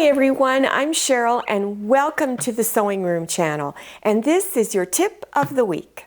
Hi everyone, I'm Cheryl and welcome to the Sewing Room channel, and this is your tip of the week.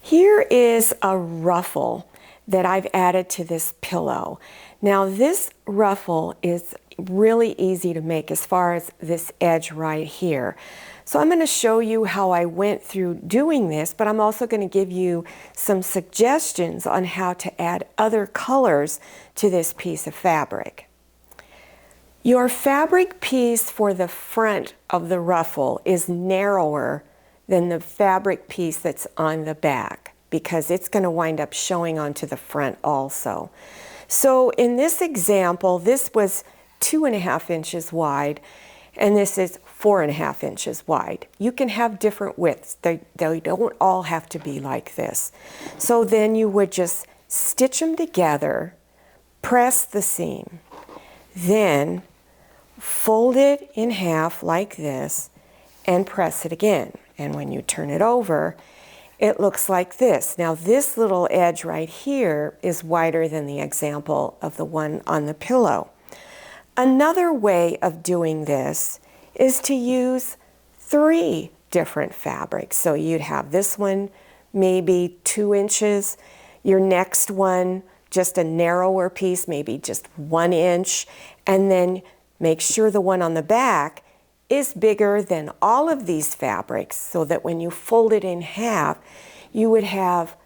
Here is a ruffle that I've added to this pillow. Now this ruffle is really easy to make as far as this edge right here. So I'm going to show you how I went through doing this, but I'm also going to give you some suggestions on how to add other colors to this piece of fabric. Your fabric piece for the front of the ruffle is narrower than the fabric piece that's on the back because it's going to wind up showing onto the front also. So in this example, this was 2.5 inches wide and this is 4.5 inches wide. You can have different widths. They don't all have to be like this. So then you would just stitch them together, press the seam, then fold it in half like this and press it again. And when you turn it over, it looks like this. Now this little edge right here is wider than the example of the one on the pillow. Another way of doing this is to use 3 different fabrics. So you'd have this one maybe 2 inches, your next one just a narrower piece, maybe just 1 inch, and then make sure the one on the back is bigger than all of these fabrics so that when you fold it in half, you would have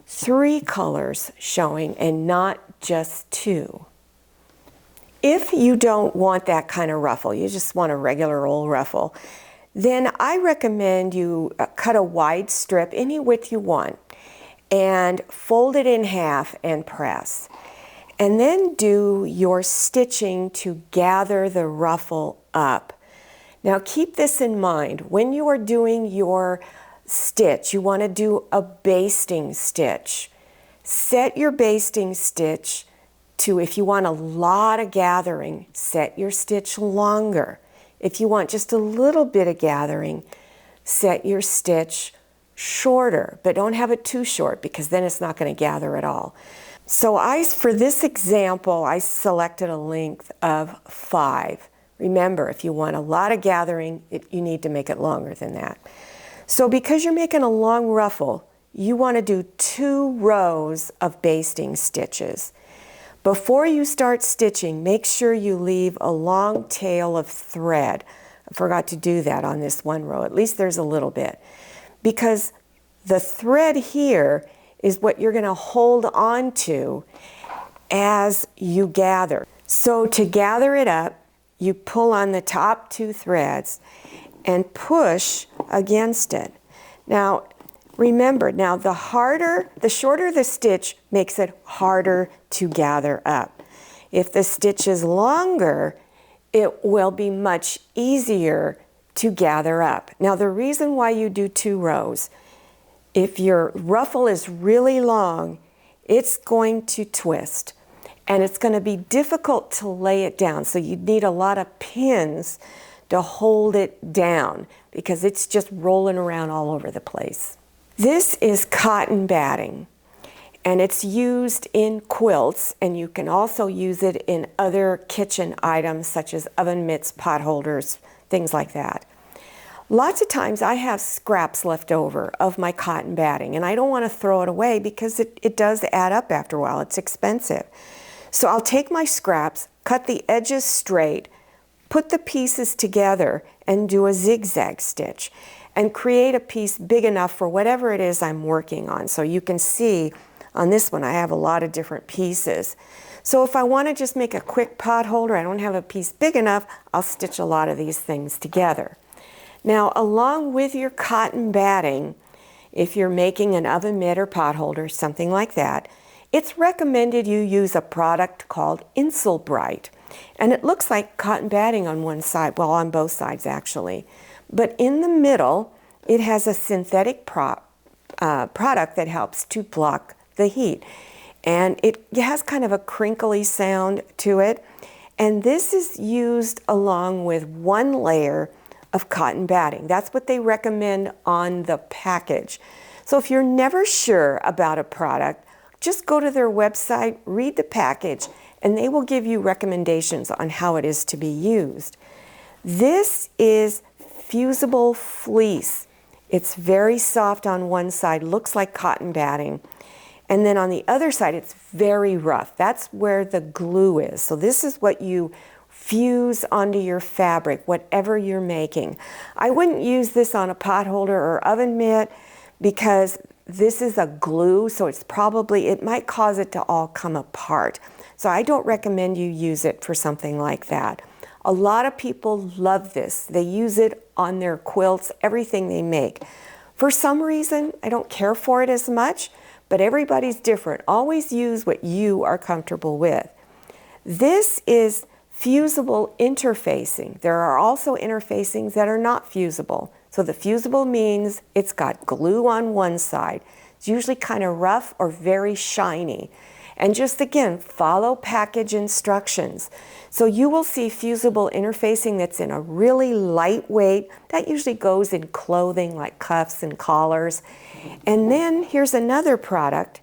3 colors showing and not just 2. If you don't want that kind of ruffle, you just want a regular old ruffle, then I recommend you cut a wide strip any width you want and fold it in half and press. And then do your stitching to gather the ruffle up. Now keep this in mind. When you are doing your stitch, you want to do a basting stitch. Set your basting stitch to, if you want a lot of gathering, set your stitch longer. If you want just a little bit of gathering, set your stitch shorter, but don't have it too short because then it's not going to gather at all. So for this example, I selected a length of 5. Remember, if you want a lot of gathering, you need to make it longer than that. So because you're making a long ruffle, you want to do 2 rows of basting stitches. Before you start stitching, make sure you leave a long tail of thread. I forgot to do that on this one row. At least there's a little bit. Because the thread here is what you're going to hold on to as you gather. So to gather it up, you pull on the top 2 threads and push against it. Now remember, the shorter the stitch makes it harder to gather up. If the stitch is longer, it will be much easier to gather up. Now the reason why you do 2 rows, if your ruffle is really long, it's going to twist and it's going to be difficult to lay it down. So you need a lot of pins to hold it down because it's just rolling around all over the place. This is cotton batting and it's used in quilts, and you can also use it in other kitchen items such as oven mitts, pot holders, things like that. Lots of times I have scraps left over of my cotton batting and I don't want to throw it away because it does add up after a while. It's expensive. So I'll take my scraps, cut the edges straight, put the pieces together and do a zigzag stitch and create a piece big enough for whatever it is I'm working on. So you can see on this one I have a lot of different pieces. So if I want to just make a quick pot holder, I don't have a piece big enough, I'll stitch a lot of these things together. Now, along with your cotton batting, if you're making an oven mitt or pot holder, something like that, it's recommended you use a product called Insulbrite. And it looks like cotton batting on one side, well, on both sides actually. But in the middle, it has a synthetic product that helps to block the heat. And it has kind of a crinkly sound to it. And this is used along with 1 layer of cotton batting. That's what they recommend on the package. So if you're never sure about a product, just go to their website, read the package, and they will give you recommendations on how it is to be used. This is fusible fleece. It's very soft on one side, looks like cotton batting. And then on the other side, it's very rough. That's where the glue is. So this is what you fuse onto your fabric, whatever you're making. I wouldn't use this on a pot holder or oven mitt because this is a glue, so it might cause it to all come apart. So I don't recommend you use it for something like that. A lot of people love this. They use it on their quilts, everything they make. For some reason, I don't care for it as much, but everybody's different. Always use what you are comfortable with. This is fusible interfacing. There are also interfacings that are not fusible. So the fusible means it's got glue on one side. It's usually kind of rough or very shiny. And just again, follow package instructions. So you will see fusible interfacing that's in a really lightweight, that usually goes in clothing like cuffs and collars. And then here's another product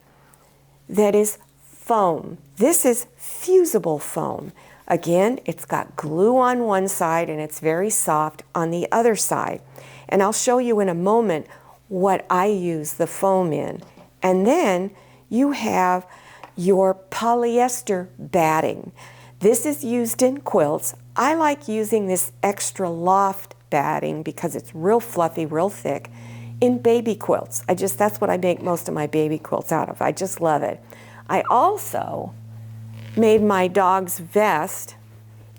that is foam. This is fusible foam. Again, it's got glue on one side and it's very soft on the other side. And I'll show you in a moment what I use the foam in. And then you have your polyester batting. This is used in quilts. I like using this extra loft batting because it's real fluffy, real thick in baby quilts. That's what I make most of my baby quilts out of. I just love it. I also made my dog's vest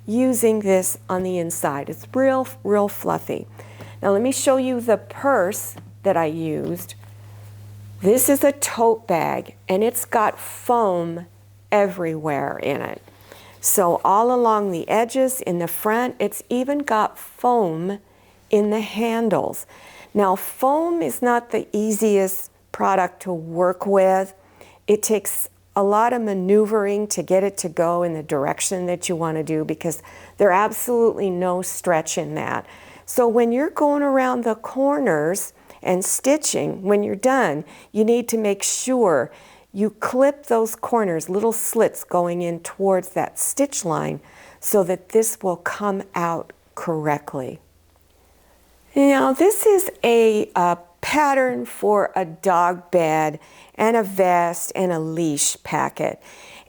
using this on the inside. It's real fluffy. Now let me show you the purse that I used. This is a tote bag and it's got foam everywhere in it. So all along the edges, in the front, it's even got foam in the handles. Now foam is not the easiest product to work with. It takes a lot of maneuvering to get it to go in the direction that you want to do because there's absolutely no stretch in that. So when you're going around the corners and stitching, when you're done, you need to make sure you clip those corners, little slits going in towards that stitch line so that this will come out correctly. Now this is a pattern for a dog bed and a vest and a leash packet.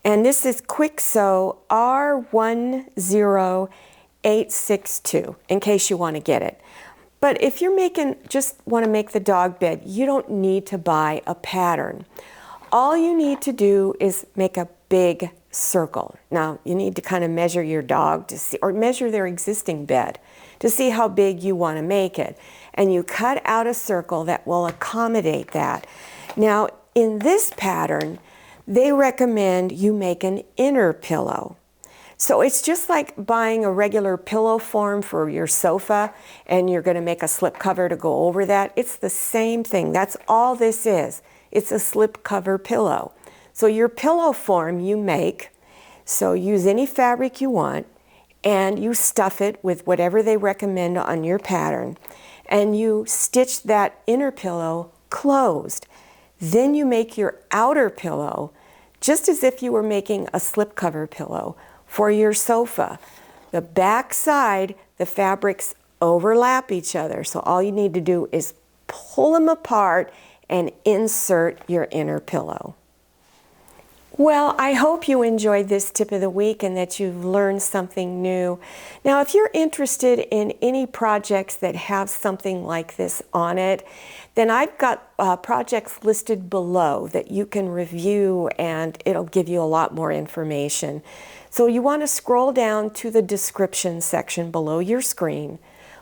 And this is Quick Sew R10862 in case you want to get it. But if you're just want to make the dog bed, you don't need to buy a pattern. All you need to do is make a big circle. Now you need to kind of measure your dog to see, or measure their existing bed to see how big you want to make it. And you cut out a circle that will accommodate that. Now in this pattern, they recommend you make an inner pillow. So it's just like buying a regular pillow form for your sofa and you're going to make a slip cover to go over that. It's the same thing. That's all this is. It's a slip cover pillow. So your pillow form you make, so use any fabric you want and you stuff it with whatever they recommend on your pattern and you stitch that inner pillow closed. Then you make your outer pillow just as if you were making a slip cover pillow for your sofa. The back side, the fabrics overlap each other. So all you need to do is pull them apart and insert your inner pillow. Well, I hope you enjoyed this tip of the week and that you've learned something new. Now, if you're interested in any projects that have something like this on it, then I've got projects listed below that you can review and it'll give you a lot more information. So you want to scroll down to the description section below your screen.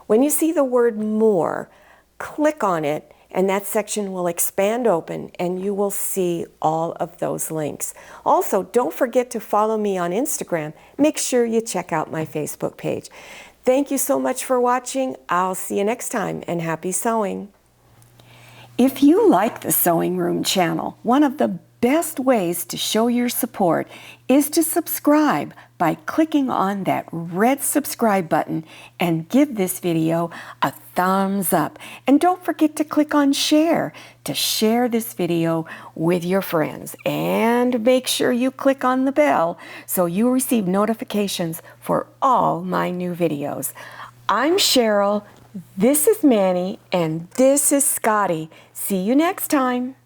When you see the word More, click on it and that section will expand open and you will see all of those links. Also, don't forget to follow me on Instagram. Make sure you check out my Facebook page. Thank you so much for watching. I'll see you next time and happy sewing. If you like the Sewing Room channel, one of the best ways to show your support is to subscribe by clicking on that red subscribe button and give this video a thumbs up. And don't forget to click on share to share this video with your friends. And make sure you click on the bell so you receive notifications for all my new videos. I'm Cheryl, this is Manny, and this is Scotty. See you next time.